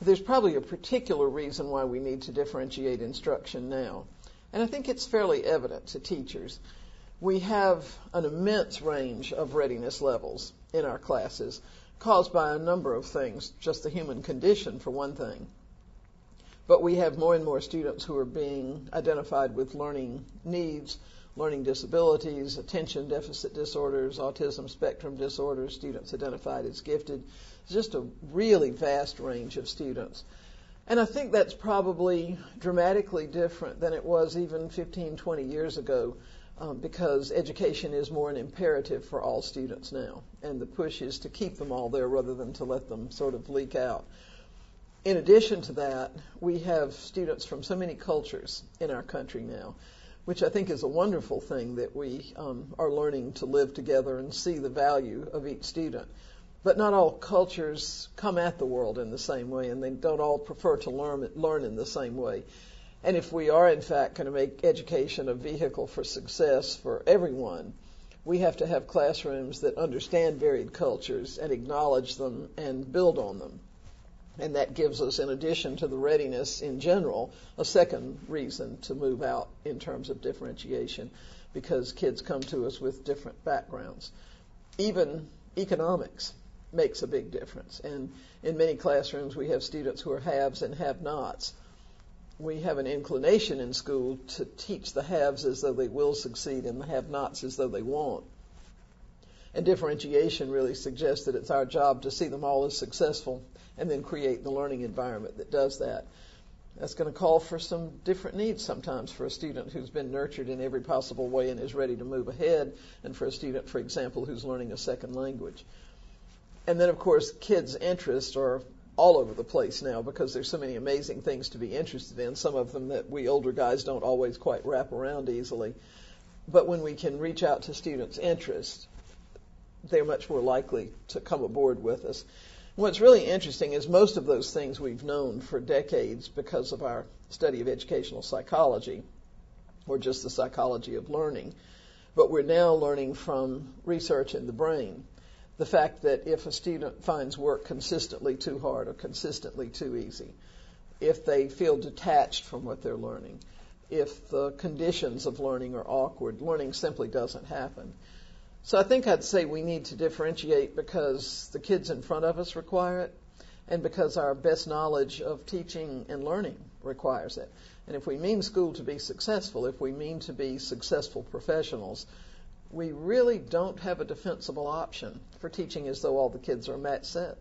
there's probably a particular reason why we need to differentiate instruction now. And I think it's fairly evident to teachers. We have an immense range of readiness levels in our classes, caused by a number of things, just the human condition for one thing. But we have more and more students who are being identified with learning needs, learning disabilities, attention deficit disorders, autism spectrum disorders, students identified as gifted. It's just a really vast range of students. And I think that's probably dramatically different than it was even 15, 20 years ago, because education is more an imperative for all students now. And the push is to keep them all there rather than to let them sort of leak out. In addition to that, we have students from so many cultures in our country now, which I think is a wonderful thing, that we are learning to live together and see the value of each student. But not all cultures come at the world in the same way, and they don't all prefer to learn in the same way. And if we are, in fact, going to make education a vehicle for success for everyone, we have to have classrooms that understand varied cultures and acknowledge them and build on them. And that gives us, in addition to the readiness in general, a second reason to move out in terms of differentiation, because kids come to us with different backgrounds. Even economics makes a big difference. And in many classrooms, we have students who are haves and have-nots. We have an inclination in school to teach the haves as though they will succeed and the have-nots as though they won't. And differentiation really suggests that it's our job to see them all as successful and then create the learning environment that does that. That's going to call for some different needs sometimes for a student who's been nurtured in every possible way and is ready to move ahead, and for a student, for example, who's learning a second language. And then, of course, kids' interests are all over the place now because there's so many amazing things to be interested in, some of them that we older guys don't always quite wrap around easily. But when we can reach out to students' interests, they're much more likely to come aboard with us. What's really interesting is most of those things we've known for decades because of our study of educational psychology, or just the psychology of learning. But we're now learning from research in the brain the fact that if a student finds work consistently too hard or consistently too easy, if they feel detached from what they're learning, if the conditions of learning are awkward, learning simply doesn't happen. So I think I'd say we need to differentiate because the kids in front of us require it, and because our best knowledge of teaching and learning requires it. And if we mean school to be successful, if we mean to be successful professionals, we really don't have a defensible option for teaching as though all the kids are match set.